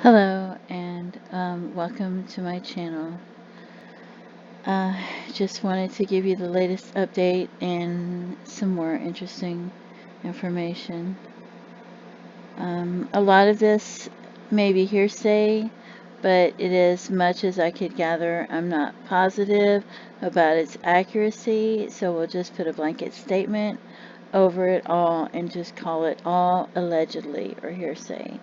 Hello and welcome to my channel. Just wanted to give you the latest update and some more interesting information. A lot of this may be hearsay, but it is much as I could gather. I'm not positive about its accuracy, so we'll just put a blanket statement over it all and just call it all allegedly or hearsay.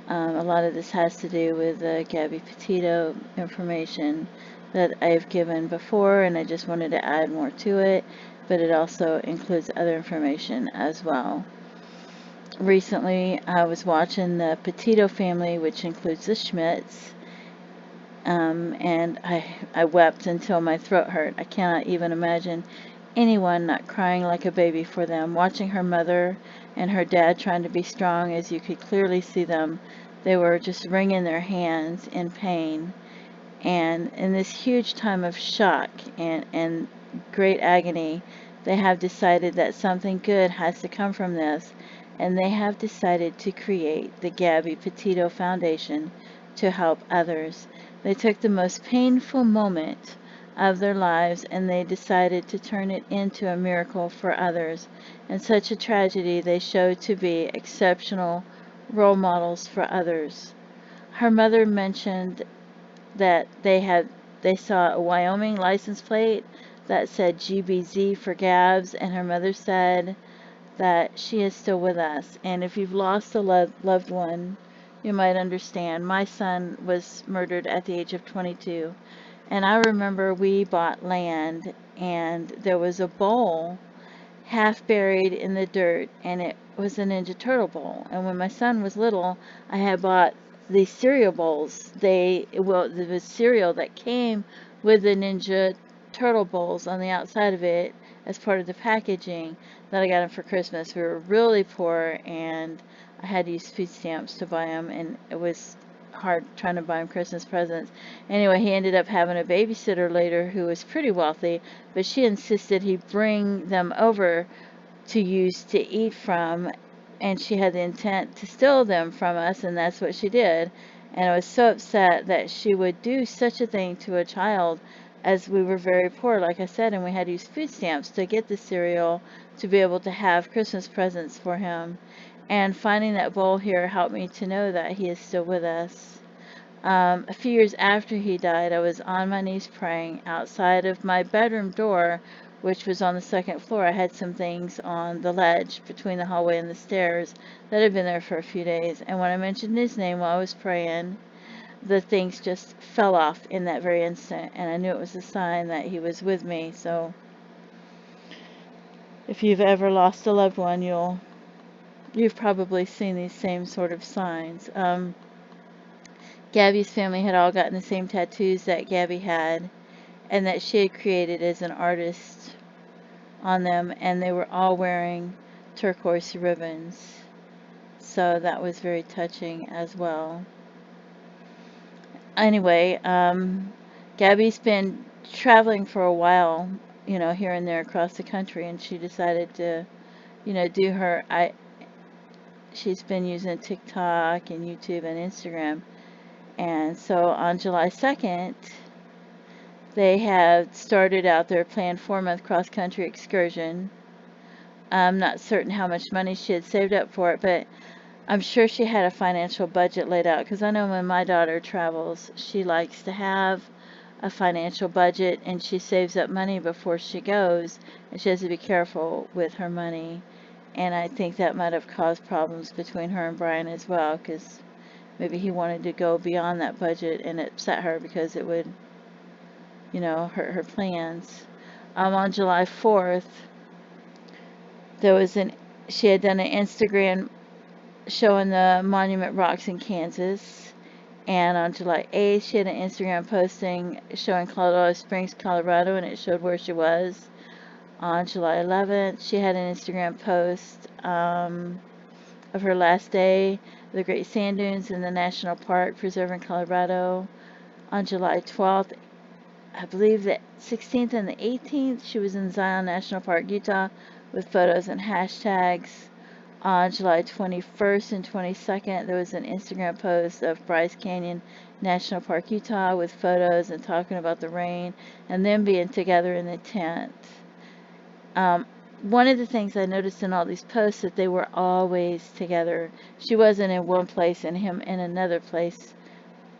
A lot of this has to do with the Gabby Petito information that I've given before, and I just wanted to add more to it, but it also includes other information as well. Recently, I was watching the Petito family, which includes the Schmidts, and I wept until my throat hurt. I cannot even imagine anyone not crying like a baby for them. Watching her mother and her dad trying to be strong, as you could clearly see them, they were just wringing their hands in pain. And in this huge time of shock and great agony, they have decided that something good has to come from this, and they have decided to create the Gabby Petito Foundation to help others. They took the most painful moment of their lives and they decided to turn it into a miracle for others. In such a tragedy, they showed to be exceptional role models for others. Her mother mentioned that they saw a Wyoming license plate that said GBZ for Gabs, and her mother said that she is still with us. And if you've lost a loved one, you might understand. My son was murdered at the age of 22, and I remember we bought land, and there was a bowl half buried in the dirt, and it was a Ninja Turtle bowl. And when my son was little, I had bought these cereal bowls. There was cereal that came with the Ninja Turtle bowls on the outside of it as part of the packaging that I got him for Christmas. We were really poor, and I had to use food stamps to buy them, and it was hard trying to buy him Christmas presents. Anyway, he ended up having a babysitter later who was pretty wealthy, but she insisted he bring them over to use to eat from, and she had the intent to steal them from us, and that's what she did. And I was so upset that she would do such a thing to a child, as we were very poor, like I said, and we had to use food stamps to get the cereal to be able to have Christmas presents for him. And finding that bowl here helped me to know that he is still with us. A few years after he died, I was on my knees praying outside of my bedroom door, which was on the second floor. I had some things on the ledge between the hallway and the stairs that had been there for a few days. And when I mentioned his name while I was praying, the things just fell off in that very instant. And I knew it was a sign that he was with me. So if you've ever lost a loved one, you've probably seen these same sort of signs. Gabby's family had all gotten the same tattoos that Gabby had and that she had created as an artist on them, and they were all wearing turquoise ribbons. So that was very touching as well. Anyway, Gabby's been traveling for a while, here and there across the country, and she decided to, do she's been using TikTok and YouTube and Instagram. And so on July 2nd, they have started out their planned 4-month cross-country excursion. I'm not certain how much money she had saved up for it, but I'm sure she had a financial budget laid out, because I know when my daughter travels, she likes to have a financial budget, and she saves up money before she goes, and she has to be careful with her money. And I think that might have caused problems between her and Brian as well, because maybe he wanted to go beyond that budget, and it upset her because it would, hurt her plans. On July 4th, she had done an Instagram showing the Monument Rocks in Kansas. And on July 8th, she had an Instagram posting showing Colorado Springs, Colorado, and it showed where she was. On July 11th, she had an Instagram post of her last day, the Great Sand Dunes in the National Park Preserve in Colorado. On July 12th, I believe the 16th and the 18th, she was in Zion National Park, Utah, with photos and hashtags. On July 21st and 22nd, there was an Instagram post of Bryce Canyon National Park, Utah, with photos and talking about the rain and them being together in the tent. One of the things I noticed in all these posts that they were always together. She wasn't in one place and him in another place,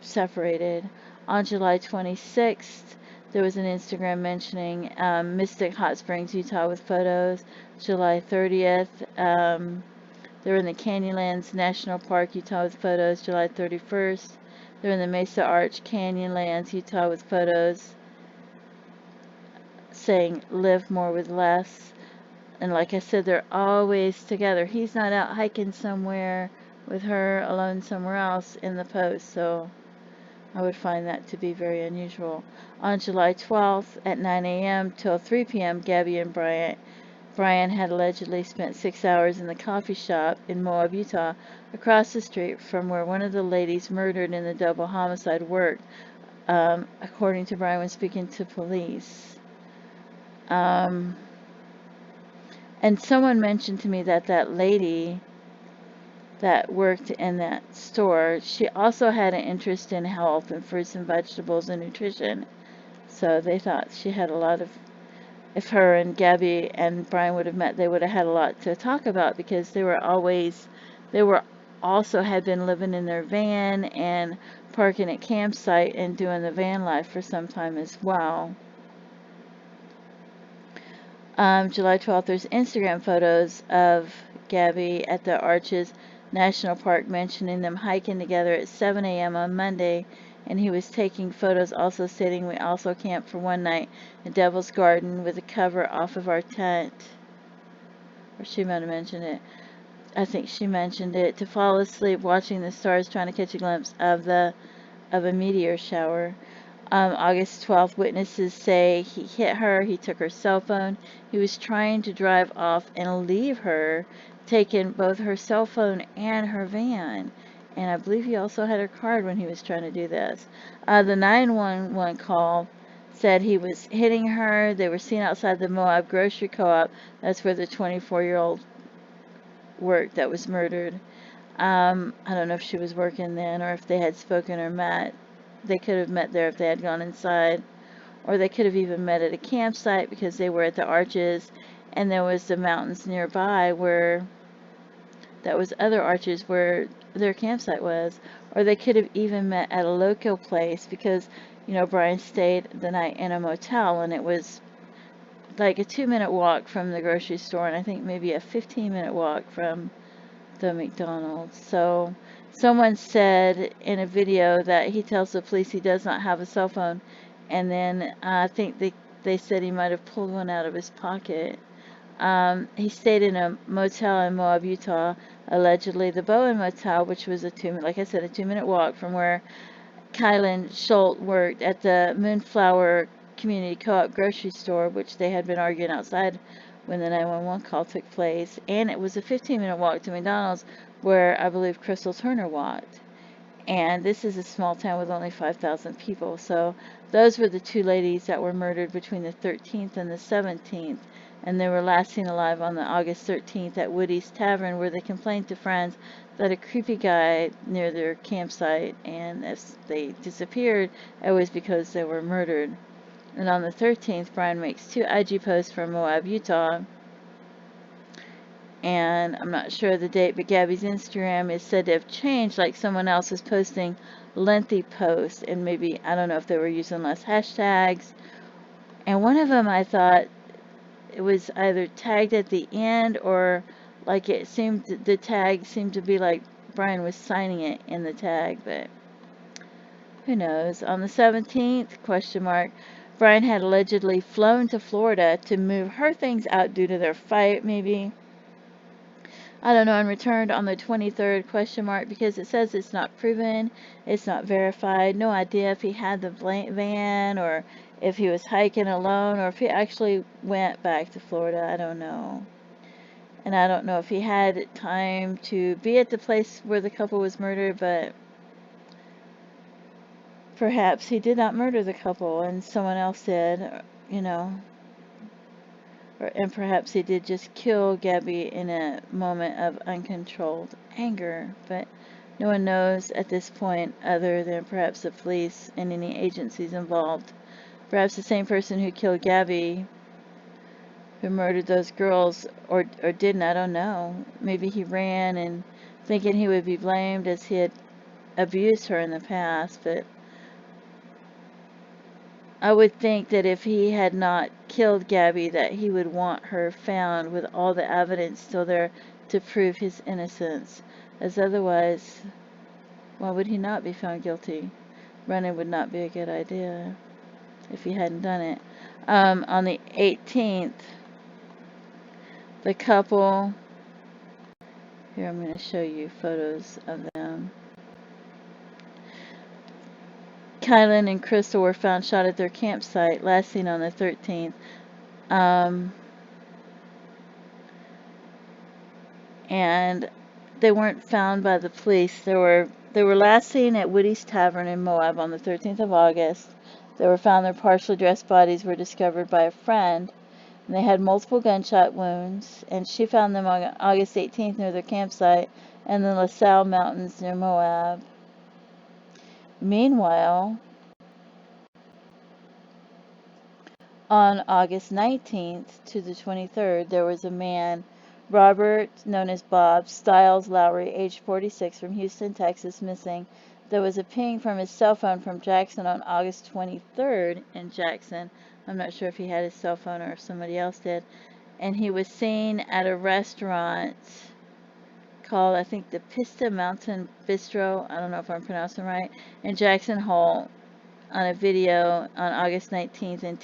separated. On July 26th, there was an Instagram mentioning Mystic Hot Springs, Utah, with photos. July 30th, they're in the Canyonlands National Park, Utah, with photos. July 31st, they're in the Mesa Arch Canyonlands, Utah, with photos saying live more with less. And like I said, they're always together. He's not out hiking somewhere with her alone somewhere else in the post, so I would find that to be very unusual. On July 12th at 9 a.m. till 3 p.m., Gabby and Brian had allegedly spent 6 hours in the coffee shop in Moab, Utah, across the street from where one of the ladies murdered in the double homicide worked, according to Brian when speaking to police. And someone mentioned to me that that lady that worked in that store, she also had an interest in health and fruits and vegetables and nutrition. So they thought she had a lot of, if her and Gabby and Brian would have met, they would have had a lot to talk about because they were also had been living in their van and parking at campsite and doing the van life for some time as well. July 12th, there's Instagram photos of Gabby at the Arches National Park mentioning them hiking together at 7 a.m. on Monday, and he was taking photos also stating we also camped for one night in Devil's Garden with the cover off of our tent. Or she might have mentioned it. I think she mentioned it. To fall asleep watching the stars trying to catch a glimpse of a meteor shower. August 12th, witnesses say he hit her, he took her cell phone, he was trying to drive off and leave her, taking both her cell phone and her van. And I believe he also had her card when he was trying to do this. The 911 call said he was hitting her. They were seen outside the Moab Grocery Co-op. That's where the 24-year-old worked that was murdered. I don't know if she was working then or if they had spoken or met. They could have met there if they had gone inside, or they could have even met at a campsite because they were at the Arches and there was the mountains nearby where that was other Arches where their campsite was, or they could have even met at a local place because Brian stayed the night in a motel and it was like a 2-minute walk from the grocery store and I think maybe a 15-minute walk from the McDonald's. So someone said in a video that he tells the police he does not have a cell phone, and then I think they said he might have pulled one out of his pocket. He stayed in a motel in Moab, Utah, allegedly the Bowen Motel, which was like I said, a 2-minute walk from where Kylen Schulte worked at the Moonflower Community Co-op grocery store, which they had been arguing outside when the 911 call took place, and it was a 15-minute walk to McDonald's where I believe Crystal Turner walked. And this is a small town with only 5,000 people, so those were the two ladies that were murdered between the 13th and the 17th, and they were last seen alive on the August 13th at Woody's Tavern, where they complained to friends that a creepy guy near their campsite, and as they disappeared, it was because they were murdered. And on the 13th, Brian makes 2 IG posts from Moab, Utah. And I'm not sure of the date, but Gabby's Instagram is said to have changed, like someone else was posting lengthy posts. And maybe, I don't know if they were using less hashtags. And one of them I thought it was either tagged at the end or like the tag seemed to be like Brian was signing it in the tag, but who knows. On the 17th, question mark, Brian had allegedly flown to Florida to move her things out due to their fight, maybe. I don't know, and returned on the 23rd, question mark, because it says it's not proven, it's not verified. No idea if he had the van or if he was hiking alone or if he actually went back to Florida. I don't know. And I don't know if he had time to be at the place where the couple was murdered, but perhaps he did not murder the couple and someone else did, you know. and perhaps he did just kill Gabby in a moment of uncontrolled anger, but no one knows at this point other than perhaps the police and any agencies involved. Perhaps the same person who killed Gabby, who murdered those girls, or didn't, I don't know. Maybe he ran and thinking he would be blamed as he had abused her in the past, but I would think that if he had not killed Gabby, that he would want her found with all the evidence still there to prove his innocence. As otherwise, why would he not be found guilty? Running would not be a good idea if he hadn't done it. On the 18th, the couple, here I'm going to show you photos of them. Kylen and Crystal were found shot at their campsite, last seen on the 13th. And they weren't found by the police. They were last seen at Woody's Tavern in Moab on the 13th of August. They were found. Their partially dressed bodies were discovered by a friend, and they had multiple gunshot wounds. And she found them on August 18th near their campsite in the LaSalle Mountains near Moab. Meanwhile, on August 19th to the 23rd, there was a man, Robert, known as Bob Stiles Lowery, age 46, from Houston, Texas, missing. There was a ping from his cell phone from Jackson on August 23rd in Jackson. I'm not sure if he had his cell phone or if somebody else did. And he was seen at a restaurant called, I think, the Pista Mountain Bistro. I don't know if I'm pronouncing it right. In Jackson Hole, on a video on August 19th in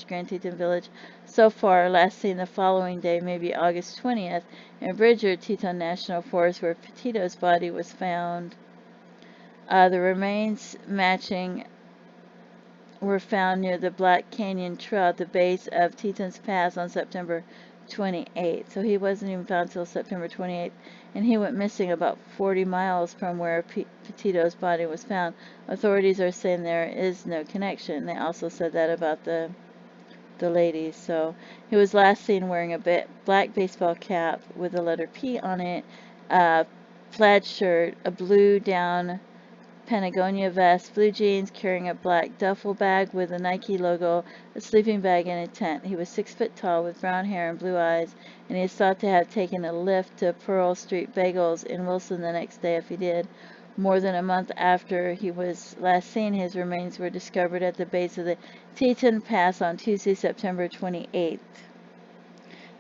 Grand Teton Village. So far, last seen the following day, maybe August 20th, in Bridger, Teton National Forest, where Petito's body was found. The remains matching were found near the Black Canyon Trail at the base of Teton's Pass on September 28th. So he wasn't even found until September 28th, and he went missing about 40 miles from where Petito's body was found. Authorities are saying there is no connection. They also said that about the ladies. So he was last seen wearing a black baseball cap with the letter P on it, a plaid shirt, a blue down Patagonia vest, blue jeans, carrying a black duffel bag with a Nike logo, a sleeping bag, and a tent. He was 6 foot tall with brown hair and blue eyes, and he is thought to have taken a lift to Pearl Street Bagels in Wilson the next day if he did. More than a month after he was last seen, his remains were discovered at the base of the Teton Pass on Tuesday, September 28th.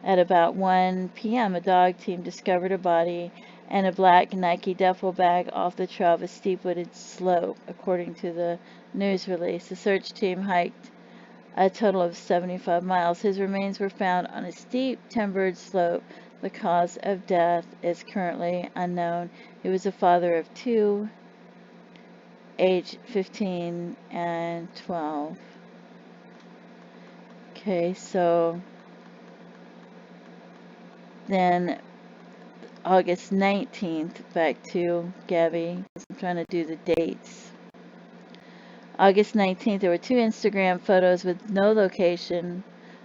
At about 1 p.m., a dog team discovered a body and a black Nike duffel bag off the trail of a steep wooded slope, according to the news release. The search team hiked a total of 75 miles. His remains were found on a steep timbered slope. The cause of death is currently unknown. He was a father of 2, age 15 and 12. Okay, so then August 19th, back to Gabby. I'm trying to do the dates. August 19th, there were 2 Instagram photos with no location,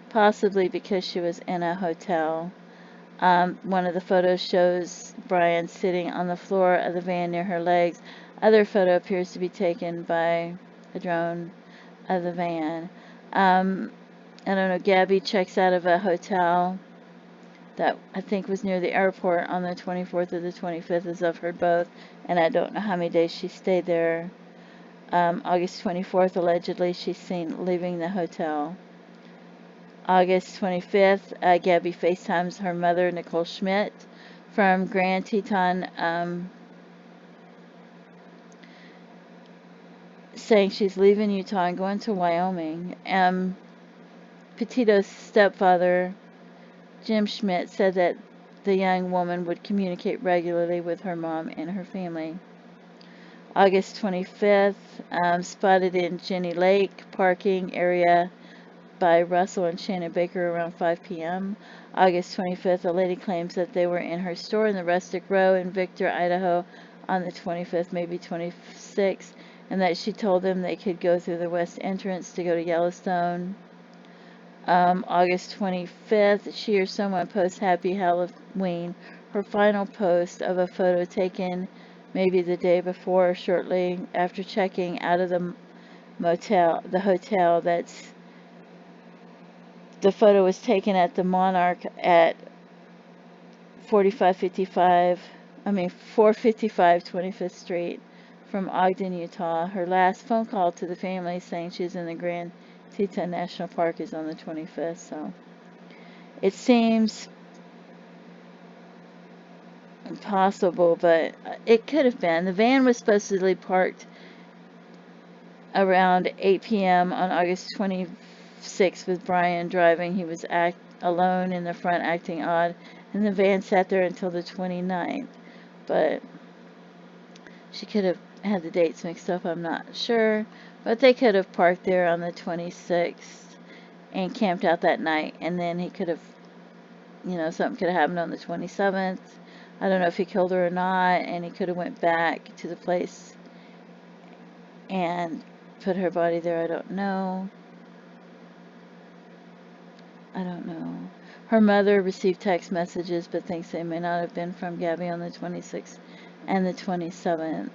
possibly because she was in a hotel. One of the photos shows Brian sitting on the floor of the van near her legs. Other photo appears to be taken by a drone of the van. I don't know, Gabby checks out of a hotel that I think was near the airport on the 24th or the 25th, as I've heard both, and I don't know how many days she stayed there. August 24th, allegedly, she's seen leaving the hotel. August 25th, Gabby FaceTimes her mother, Nicole Schmidt, from Grand Teton, saying she's leaving Utah and going to Wyoming. Petito's stepfather, Jim Schmidt, said that the young woman would communicate regularly with her mom and her family. August 25th, spotted in Jenny Lake parking area by Russell and Shannon Baker around 5 p.m. August 25th, a lady claims that they were in her store in the Rustic Row in Victor, Idaho on the 25th, maybe 26th, and that she told them they could go through the west entrance to go to Yellowstone. August 25th, she or someone posts Happy Halloween. Her final post of a photo taken maybe the day before or shortly after checking out of the hotel. The photo was taken at the Monarch at 455 25th Street from Ogden, Utah. Her last phone call to the family saying she's in the Grand Teton National Park is on the 25th. So it seems impossible, but it could have been. The van was supposedly parked around 8 p.m. on August 26th with Brian driving. He was alone in the front acting odd, and the van sat there until the 29th. But she could have had the dates mixed up, I'm not sure. But they could have parked there on the 26th and camped out that night, and then he could have, something could have happened on the 27th. I don't know if he killed her or not, and he could have went back to the place and put her body there. I don't know. Her mother received text messages, but thinks they may not have been from Gabby on the 26th and the 27th.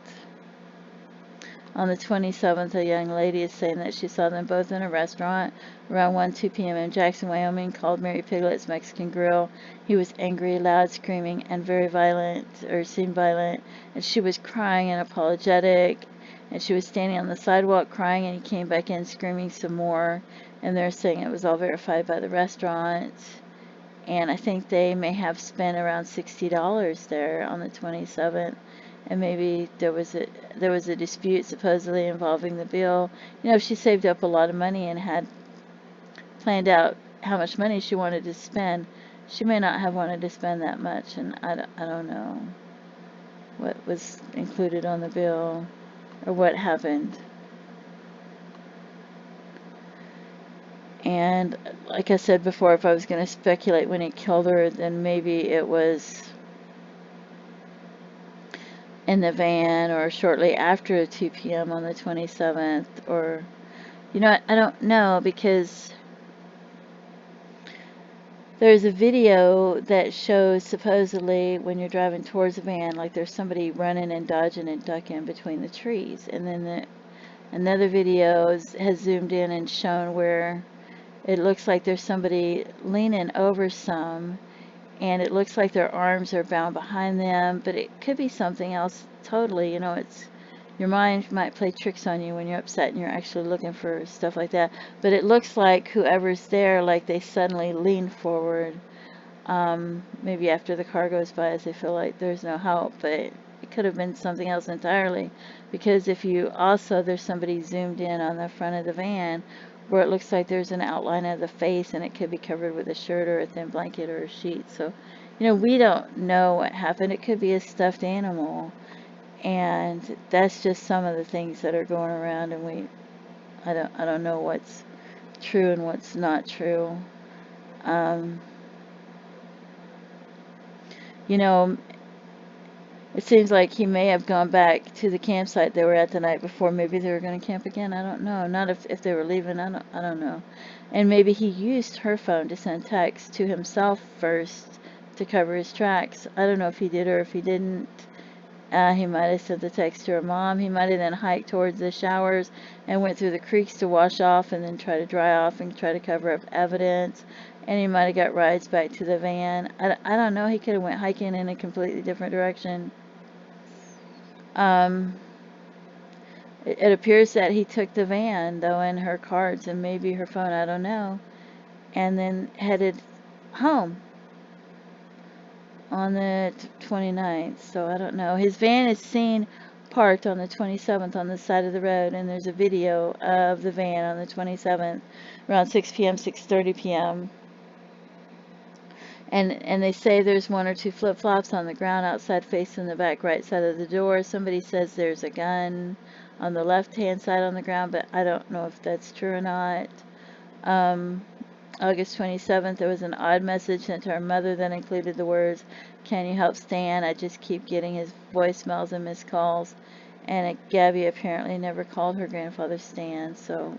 On the 27th, a young lady is saying that she saw them both in a restaurant around 2 p.m. in Jackson, Wyoming, called Mary Piglet's Mexican Grill. He was angry, loud, screaming, and very violent, or seemed violent, and she was crying and apologetic, and she was standing on the sidewalk crying, and he came back in screaming some more, and they're saying it was all verified by the restaurant. And I think they may have spent around $60 there on the 27th. And maybe there was a dispute supposedly involving the bill. She saved up a lot of money and had planned out how much money she wanted to spend. She may not have wanted to spend that much, and I don't know what was included on the bill or what happened. And like I said before, if I was going to speculate when he killed her, then maybe it was in the van or shortly after 2 p.m. on the 27th, or I don't know, because there's a video that shows supposedly when you're driving towards the van, like there's somebody running and dodging and ducking between the trees, and then another video has zoomed in and shown where it looks like there's somebody leaning over some, and it looks like their arms are bound behind them, but it could be something else totally. It's your mind might play tricks on you when you're upset and you're actually looking for stuff like that. But it looks like whoever's there, like they suddenly lean forward, maybe after the car goes by, as they feel like there's no help. But it could have been something else entirely, because if you also, there's somebody zoomed in on the front of the van where it looks like there's an outline of the face, and it could be covered with a shirt or a thin blanket or a sheet. So, we don't know what happened. It could be a stuffed animal, and that's just some of the things that are going around, and I don't know what's true and what's not true. It seems like he may have gone back to the campsite they were at the night before. Maybe they were going to camp again. I don't know. Not if they were leaving. I don't know. And maybe he used her phone to send texts to himself first to cover his tracks. I don't know if he did or if he didn't. He might have sent the text to her mom. He might have then hiked towards the showers and went through the creeks to wash off and then try to dry off and try to cover up evidence. And he might have got rides back to the van. I don't know. He could have went hiking in a completely different direction. It appears that he took the van, though, and her cards and maybe her phone, I don't know, and then headed home on the 29th. So I don't know. His van is seen parked on the 27th on the side of the road, and there's a video of the van on the 27th around 6 p.m., 6:30 p.m. And they say there's one or two flip-flops on the ground outside facing the back right side of the door. Somebody says there's a gun on the left-hand side on the ground, but I don't know if that's true or not. August 27th, there was an odd message sent to her mother that included the words, "Can you help Stan? I just keep getting his voicemails and missed calls." And Gabby apparently never called her grandfather Stan, so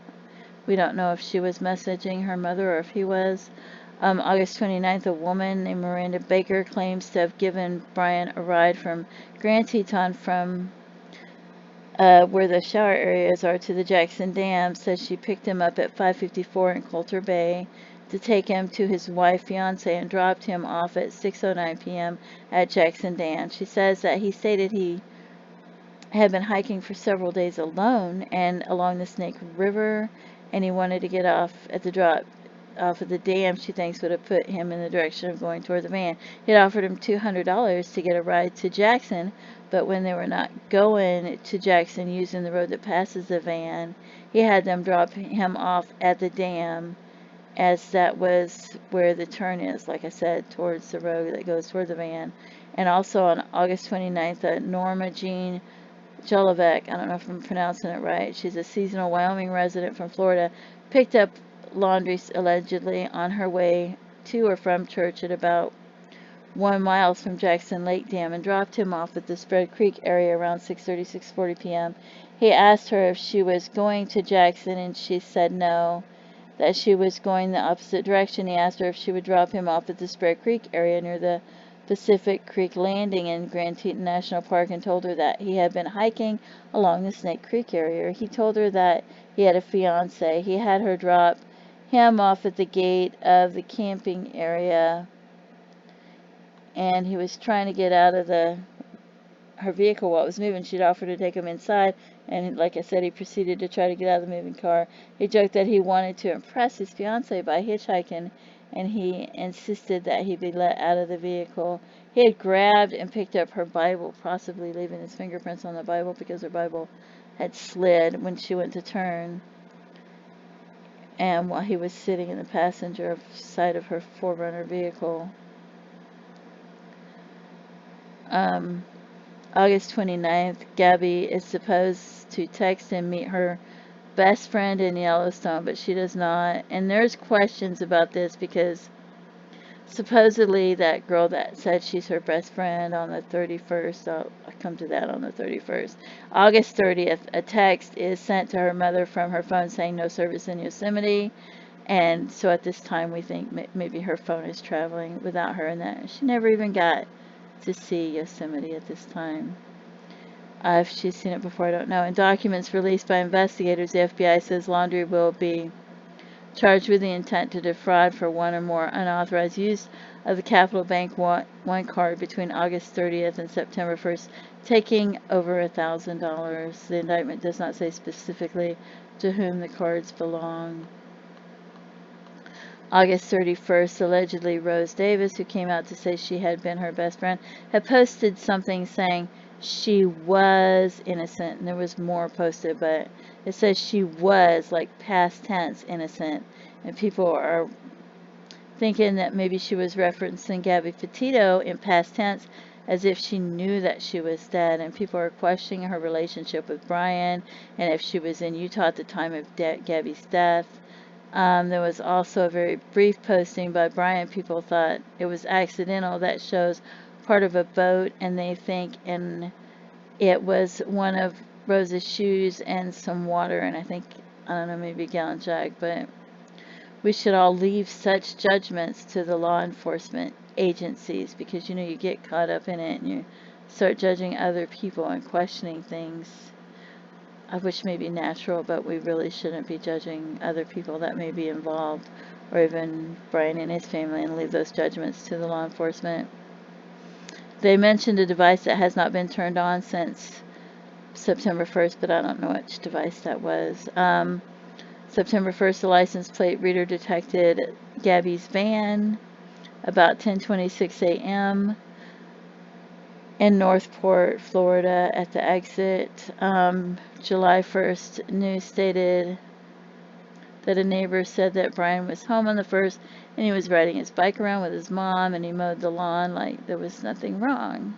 We don't know if she was messaging her mother or if he was. August 29th, a woman named Miranda Baker claims to have given Brian a ride from Grand Teton from where the shower areas are to the Jackson Dam. Says she picked him up at 5:54 in Coulter Bay to take him to his wife, fiance, and dropped him off at 6:09 p.m. at Jackson Dam. She says that he stated he had been hiking for several days alone and along the Snake River, and he wanted to get off at the drop off of the dam she thinks would have put him in the direction of going toward the van. He had offered him $200 to get a ride to Jackson, but when they were not going to Jackson using the road that passes the van, he had them drop him off at the dam, as that was where the turn is, like I said, towards the road that goes toward the van. And also on August 29th, Norma Jean Jolovic, I don't know if I'm pronouncing it right, she's a seasonal Wyoming resident from Florida, picked up laundry allegedly on her way to or from church at about 1 mile from Jackson Lake Dam and dropped him off at the Spread Creek area around 6:40 p.m. He asked her if she was going to Jackson and she said no, that she was going the opposite direction. He asked her if she would drop him off at the Spread Creek area near the Pacific Creek Landing in Grand Teton National Park and told her that he had been hiking along the Snake Creek area. He told her that he had a fiance. He had her drop him off at the gate of the camping area, and he was trying to get out of her vehicle while it was moving. She'd offered to take him inside, and like I said, he proceeded to try to get out of the moving car. He joked that he wanted to impress his fiancée by hitchhiking, and he insisted that he be let out of the vehicle. He had grabbed and picked up her Bible, possibly leaving his fingerprints on the Bible because her Bible had slid when she went to turn, and while he was sitting in the passenger side of her 4Runner vehicle. August 29th, Gabby is supposed to text and meet her best friend in Yellowstone, but she does not. And there's questions about this because supposedly that girl that said she's her best friend on the 31st, I'll come to that on the 31st. August 30th, a text is sent to her mother from her phone saying no service in Yosemite. And so at this time, we think maybe her phone is traveling without her, and that she never even got to see Yosemite at this time. If she's seen it before, I don't know. In documents released by investigators, the FBI says Laundrie will be charged with the intent to defraud for one or more unauthorized use of the Capital Bank One card between August 30th and September 1st, taking over $1,000. The indictment does not say specifically to whom the cards belong. August 31st, allegedly Rose Davis, who came out to say she had been her best friend, had posted something saying she was innocent. And there was more posted, but it says she was, like past tense, innocent. And people are thinking that maybe she was referencing Gabby Petito in past tense as if she knew that she was dead. And people are questioning her relationship with Brian and if she was in Utah at the time of Gabby's death. There was also a very brief posting by Brian. People thought it was accidental. That shows part of a boat, and they think it was one of Rose's shoes and some water, and I think, I don't know, maybe a gallon jug. But we should all leave such judgments to the law enforcement agencies, because you get caught up in it and you start judging other people and questioning things, which may be natural, but we really shouldn't be judging other people that may be involved, or even Brian and his family, and leave those judgments to the law enforcement. They mentioned a device that has not been turned on since September 1st, but I don't know which device that was. September 1st, the license plate reader detected Gabby's van about 10:26 a.m. in Northport, Florida, at the exit. July 1st, news stated that a neighbor said that Brian was home on the 1st and he was riding his bike around with his mom and he mowed the lawn like there was nothing wrong.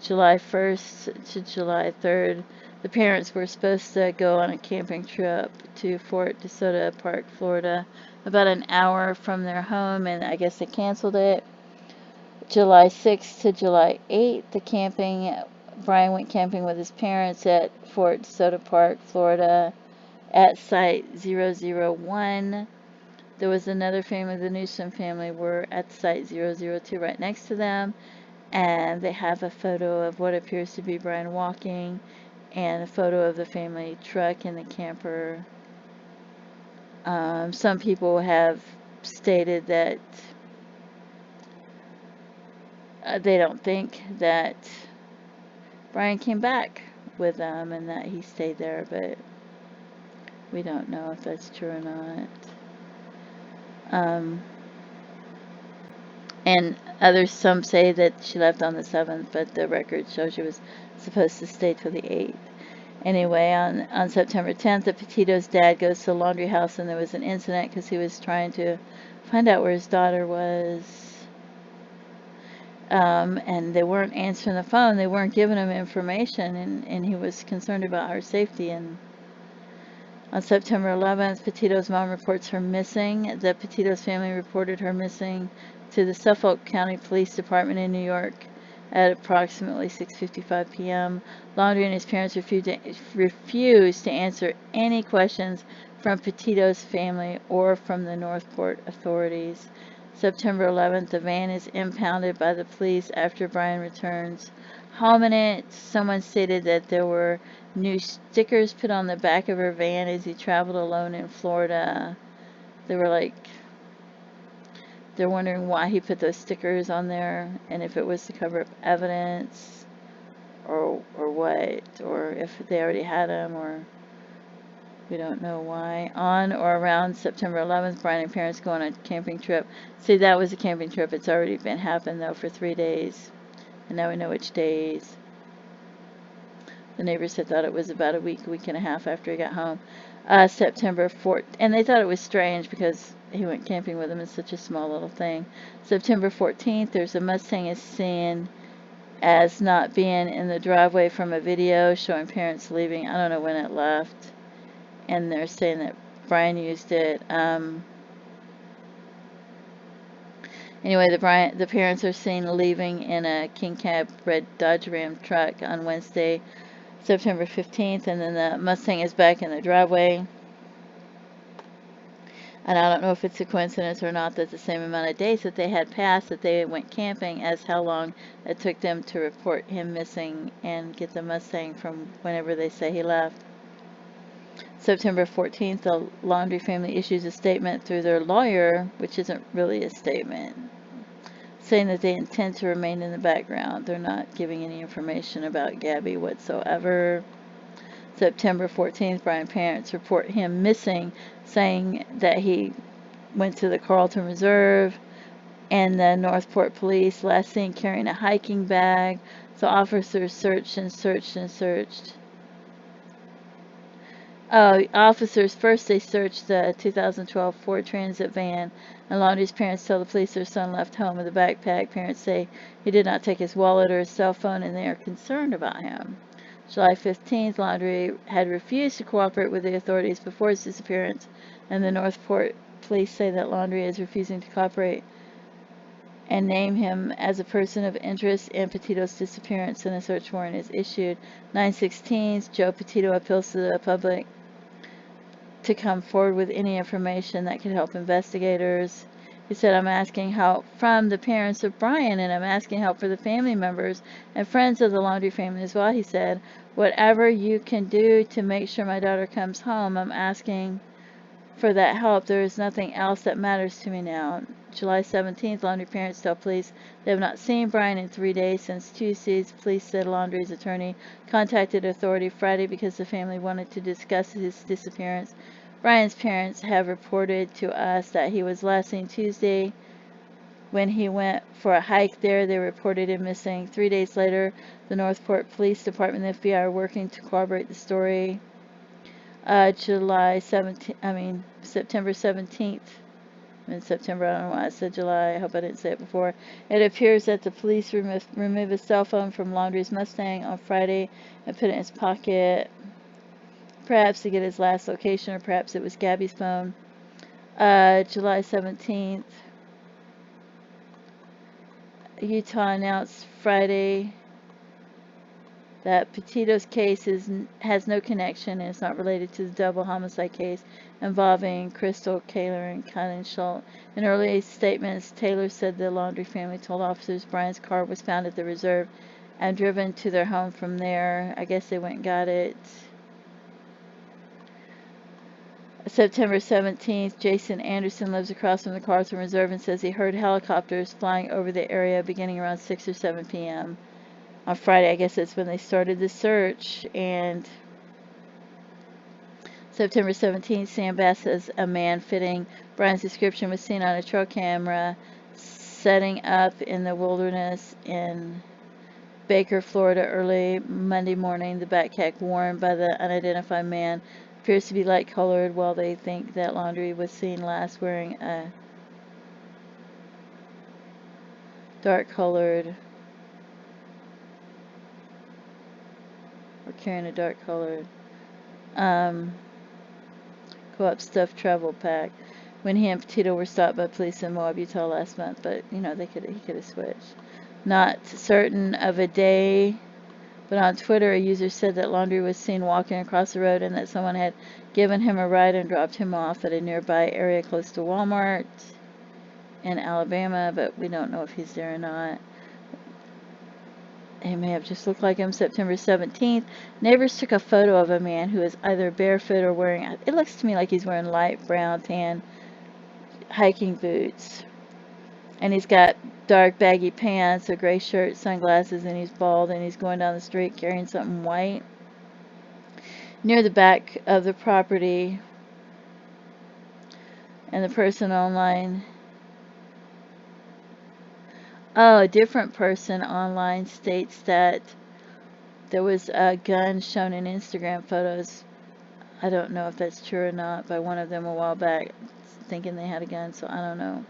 July 1st to July 3rd, the parents were supposed to go on a camping trip to Fort DeSoto Park, Florida, about an hour from their home, and I guess they canceled it. July 6th to July 8th, Brian went camping with his parents at Fort DeSoto Park, Florida, at Site 001. There was another family, the Newsom family, were at Site 002 right next to them, and they have a photo of what appears to be Brian walking, and a photo of the family truck and the camper. Some people have stated that they don't think that Brian came back with them and that he stayed there, but we don't know if that's true or not. And some say that she left on the 7th, but the record shows she was supposed to stay till the 8th. Anyway, on September 10th, the Petito's dad goes to the laundry house, and there was an incident because he was trying to find out where his daughter was. And they weren't answering the phone. They weren't giving him information, and he was concerned about her safety. And on September 11th, Petito's mom reports her missing. The Petito's family reported her missing to the Suffolk County Police Department in New York at approximately 6:55 p.m. Laundrie and his parents refused to answer any questions from Petito's family or from the Northport authorities. September 11th, the van is impounded by the police after Brian returns home in it. Someone stated that there were new stickers put on the back of her van as he traveled alone in Florida. They're wondering why he put those stickers on there, and if it was to cover up evidence or what, or if they already had them, or we don't know why. On or around September 11th, Brian and parents go on a camping trip. See, that was a camping trip. It's already been happened, though, for 3 days. And now we know which days. The neighbors had thought it was about a week and a half after he got home. September 4th. And they thought it was strange because he went camping with them. It's such a small little thing. September 14th, there's a Mustang is seen as not being in the driveway from a video showing parents leaving. I don't know when it left. And they're saying that Brian used it. Anyway, the parents are seen leaving in a King Cab red Dodge Ram truck on Wednesday, September 15th, and then the Mustang is back in the driveway. And I don't know if it's a coincidence or not that the same amount of days that they had passed that they went camping as how long it took them to report him missing and get the Mustang from whenever they say he left. September 14th, the Laundrie family issues a statement through their lawyer, which isn't really a statement, saying that they intend to remain in the background. They're not giving any information about Gabby whatsoever. September 14th, Brian's parents report him missing, saying that he went to the Carlton Reserve, and the Northport police last seen carrying a hiking bag. So officers searched and searched and searched. Officers first they searched the 2012 Ford Transit van, and Laundrie's parents tell the police their son left home with a backpack. Parents say he did not take his wallet or his cell phone, and they are concerned about him. July 15th, Laundrie had refused to cooperate with the authorities before his disappearance, and the Northport police say that Laundrie is refusing to cooperate and name him as a person of interest in Petito's disappearance, and a search warrant is issued. 9/16, Joe Petito appeals to the public to come forward with any information that could help investigators. He said, I'm asking help from the parents of Brian, and I'm asking help for the family members and friends of the Laundrie family as well. He said, whatever you can do to make sure my daughter comes home, I'm asking for that help. There is nothing else that matters to me now. July 17th, Laundrie parents tell police they have not seen Brian in 3 days since Tuesday. Police said Laundrie's attorney contacted authority Friday because the family wanted to discuss his disappearance. Brian's parents have reported to us that he was last seen Tuesday. When he went for a hike there, they reported him missing. 3 days later, the Northport Police Department and the FBI are working to corroborate the story. September 17th. In September, I don't know why I said July. I hope I didn't say it before. It appears that the police removed his cell phone from Laundrie's Mustang on Friday and put it in his pocket, perhaps to get his last location, or perhaps it was Gabby's phone. July 17th, Utah announced Friday that Petito's case has no connection and is not related to the double homicide case involving Crystal Taylor and Kylen Schulte. In early statements, Taylor said the Laundry family told officers Brian's car was found at the reserve and driven to their home from there. I guess they went and got it. September 17th, Jason Anderson lives across from the Carlton Reserve and says he heard helicopters flying over the area beginning around 6 or 7 p.m. on Friday. I guess that's when they started the search. And September 17th, Sam Bass says a man fitting Brian's description was seen on a trail camera setting up in the wilderness in Baker, Florida, early Monday morning. The backpack worn by the unidentified man appears to be light-colored, while they think that Laundry was seen last wearing a dark-colored or carrying a dark-colored co-op stuffed travel pack when he and Petito were stopped by police in Moab, Utah last month. But you know, he could have switched. Not certain of a day, but on Twitter, a user said that Laundry was seen walking across the road and that someone had given him a ride and dropped him off at a nearby area close to Walmart in Alabama, but we don't know if he's there or not. He may have just looked like him. September 17th, neighbors took a photo of a man who is either barefoot or wearing, it looks to me like he's wearing light brown, tan hiking boots. And he's got dark baggy pants, a gray shirt, sunglasses, and he's bald, and he's going down the street carrying something white. Near the back of the property, and the person online, a different person online states that there was a gun shown in Instagram photos. I don't know if that's true or not, by one of them a while back, thinking they had a gun, so I don't know.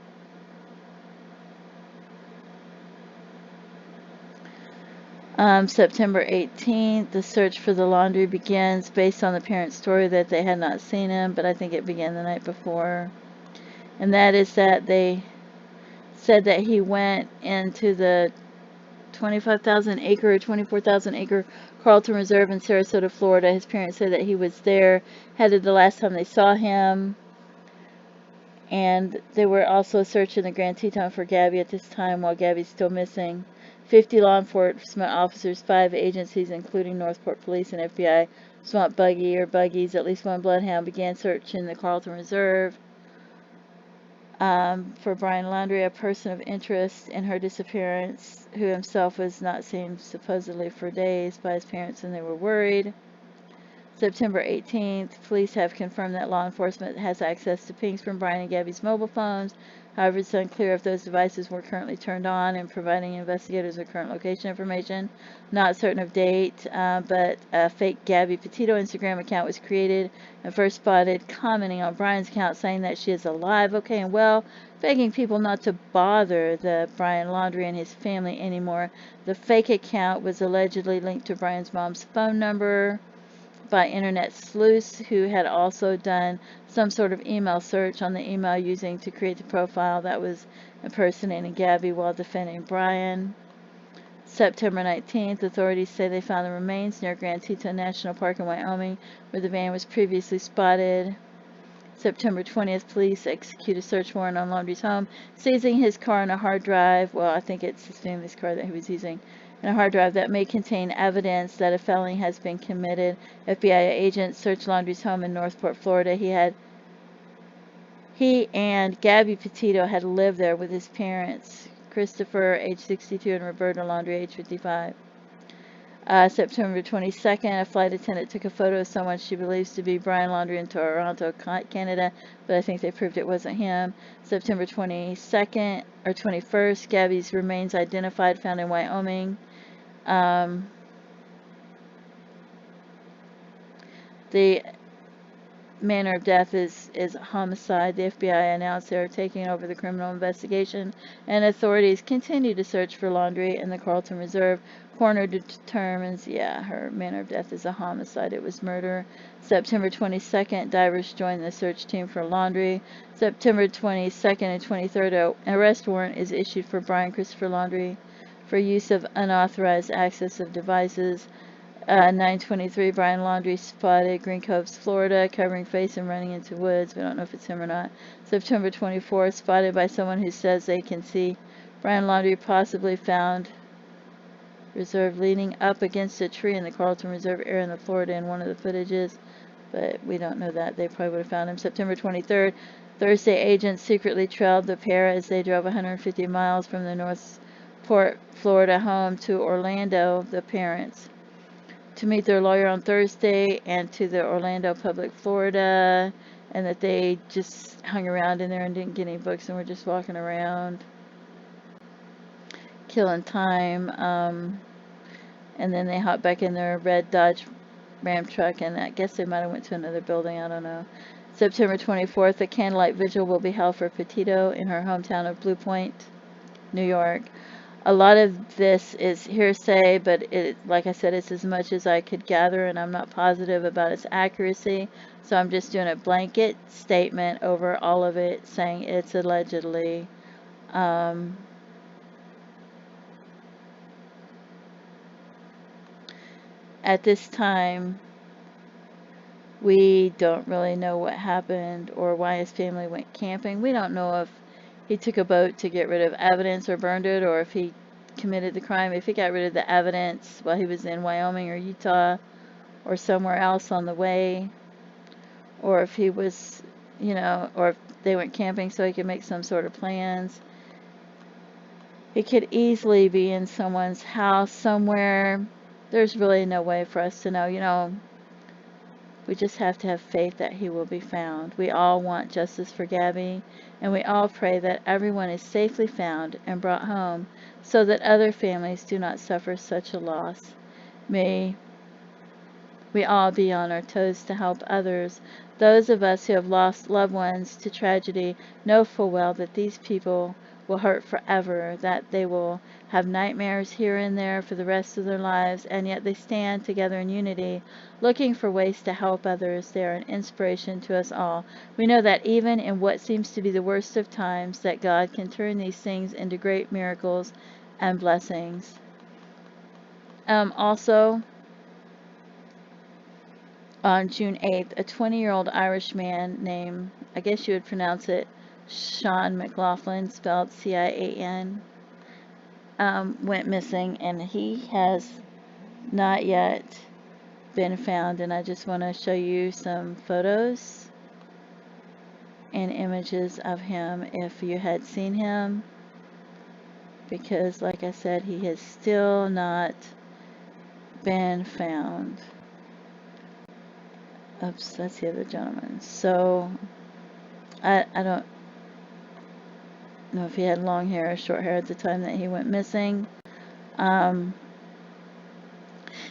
September 18th, the search for the Laundry begins based on the parents' story that they had not seen him, but I think it began the night before. And that is that they said that he went into the 25,000 acre or 24,000 acre Carlton Reserve in Sarasota, Florida. His parents said that he was there, headed the last time they saw him. And they were also searching the Grand Teton for Gabby at this time while Gabby's still missing. 50 law enforcement officers, 5 agencies, including Northport Police and FBI, Swamp Buggy or Buggies, at least one bloodhound, began searching the Carlton Reserve for Brian Laundry, a person of interest in her disappearance, who himself was not seen supposedly for days by his parents, and they were worried. September 18th, police have confirmed that law enforcement has access to pings from Brian and Gabby's mobile phones. However, it's unclear if those devices were currently turned on and providing investigators with current location information. Not certain of date, but a fake Gabby Petito Instagram account was created and first spotted commenting on Brian's account saying that she is alive, okay, and well, begging people not to bother the Brian Laundry and his family anymore. The fake account was allegedly linked to Brian's mom's phone number by internet sleuths who had also done some sort of email search on the email using to create the profile that was impersonating Gabby while defending Brian. September 19th, authorities say they found the remains near Grand Teton National Park in Wyoming, where the van was previously spotted. September 20th, police execute a search warrant on Laundry's home, seizing his car and a hard drive. Well, I think it's his family's car that he was using. And a hard drive that may contain evidence that a felony has been committed. FBI agents searched Laundry's home in Northport, Florida. He and Gabby Petito had lived there with his parents, Christopher, age 62, and Roberta Laundry, age 55. September 22nd, a flight attendant took a photo of someone she believes to be Brian Laundry in Toronto, Canada, but I think they proved it wasn't him. September 22nd or 21st, Gabby's remains identified, found in Wyoming. The manner of death is homicide. The FBI announced they are taking over the criminal investigation, and authorities continue to search for Laundry in the Carlton Reserve. Coroner determines, her manner of death is a homicide. It was murder. September 22nd, divers joined the search team for Laundry. September 22nd and 23rd, an arrest warrant is issued for Brian Christopher Laundry for use of unauthorized access of devices. 9:23, Brian Laundrie spotted Green Cove, Florida, covering face and running into woods. We don't know if it's him or not. September 24th, spotted by someone who says they can see Brian Laundrie possibly found reserve leaning up against a tree in the Carlton Reserve area in the Florida in one of the footages, but we don't know that. They probably would have found him. September 23rd, Thursday, agents secretly trailed the pair as they drove 150 miles from the Northport, Florida home to Orlando, the parents, to meet their lawyer on Thursday, and to the Orlando Public, Florida, and that they just hung around in there and didn't get any books and were just walking around, killing time. And then they hopped back in their red Dodge Ram truck, and I guess they might have went to another building, I don't know. September 24th, a candlelight vigil will be held for Petito in her hometown of Blue Point, New York. A lot of this is hearsay, but like I said, it's as much as I could gather, and I'm not positive about its accuracy. So I'm just doing a blanket statement over all of it, saying it's allegedly. At this time, we don't really know what happened or why his family went camping. We don't know if he took a boat to get rid of evidence or burned it, or if he committed the crime. If he got rid of the evidence while he was in Wyoming or Utah or somewhere else on the way, or if he was, or if they went camping so he could make some sort of plans. It could easily be in someone's house somewhere. There's really no way for us to know, We just have to have faith that he will be found. We all want justice for Gabby, and we all pray that everyone is safely found and brought home so that other families do not suffer such a loss. May we all be on our toes to help others. Those of us who have lost loved ones to tragedy know full well that these people will hurt forever, that they will have nightmares here and there for the rest of their lives, and yet they stand together in unity, looking for ways to help others. They are an inspiration to us all. We know that even in what seems to be the worst of times, that God can turn these things into great miracles and blessings. Also, on June 8th, a 20-year-old Irish man named, I guess you would pronounce it, Cian McLaughlin, spelled C-I-A-N, went missing, and he has not yet been found. And I just want to show you some photos and images of him if you had seen him, because like I said, he has still not been found. Oops, that's the other gentleman. So I don't know if he had long hair or short hair at the time that he went missing.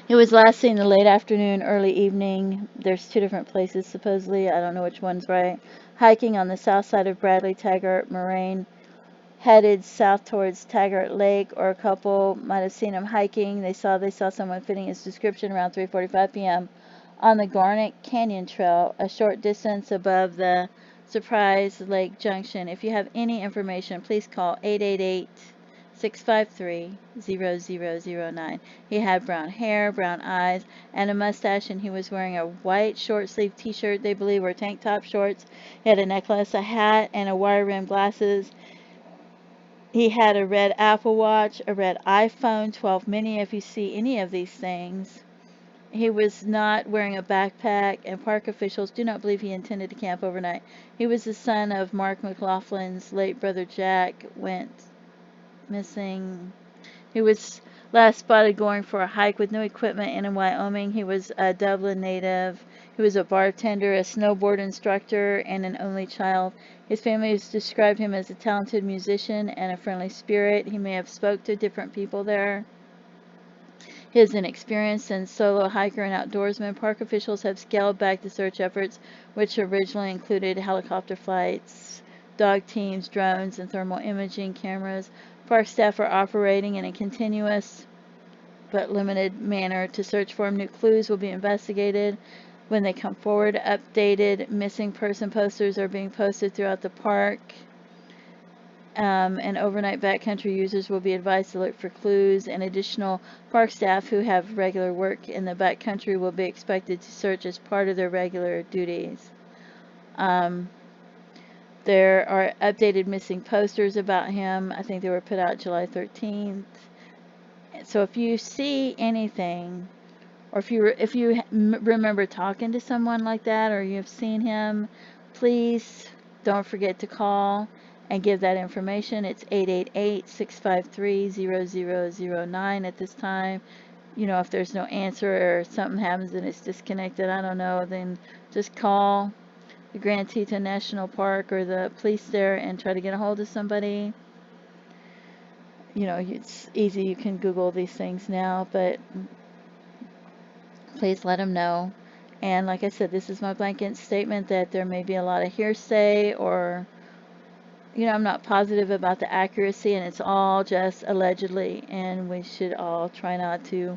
He was last seen in the late afternoon, early evening. There's two different places supposedly. I don't know which one's right. Hiking on the south side of Bradley Taggart Moraine, headed south towards Taggart Lake, or a couple might have seen him hiking. They saw someone fitting his description around 3:45 p.m. on the Garnet Canyon Trail, a short distance above the Surprise Lake Junction. If you have any information, please call 888-653-0009. He had brown hair, brown eyes, and a mustache, and he was wearing a white short-sleeved t-shirt, they believe, or tank top shorts. He had a necklace, a hat, and a wire-rimmed glasses. He had a red Apple Watch, a red iPhone 12 mini, if you see any of these things. He was not wearing a backpack, and park officials do not believe he intended to camp overnight. He was the son of Mark McLaughlin's late brother Jack, went missing. He was last spotted going for a hike with no equipment in Wyoming. He was a Dublin native. He was a bartender, a snowboard instructor, and an only child. His family has described him as a talented musician and a friendly spirit. He may have spoke to different people there. He is an experienced and solo hiker and outdoorsman. Park officials have scaled back the search efforts, which originally included helicopter flights, dog teams, drones, and thermal imaging cameras. Park staff are operating in a continuous but limited manner to search for him. New clues will be investigated when they come forward. Updated missing person posters are being posted throughout the park. And overnight backcountry users will be advised to look for clues, and additional park staff who have regular work in the backcountry will be expected to search as part of their regular duties. There are updated missing posters about him. I think they were put out July 13th. So if you see anything, or if you remember talking to someone like that, or you've seen him, please don't forget to call and give that information. It's 888-653-0009 at this time. You know, if there's no answer or something happens and it's disconnected, I don't know, then just call the Grand Teton National Park or the police there and try to get a hold of somebody. You know, it's easy. You can Google these things now, but please let them know. And like I said, this is my blanket statement that there may be a lot of hearsay, or, you know, I'm not positive about the accuracy, and it's all just allegedly. And we should all try not to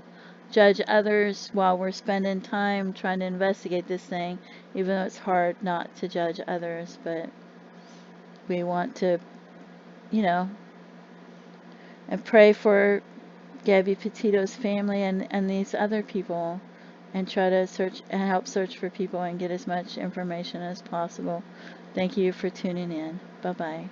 judge others while we're spending time trying to investigate this thing, even though it's hard not to judge others. But we want to, you know, and pray for Gabby Petito's family and these other people, and try to search and help search for people and get as much information as possible. Thank you for tuning in. Bye-bye.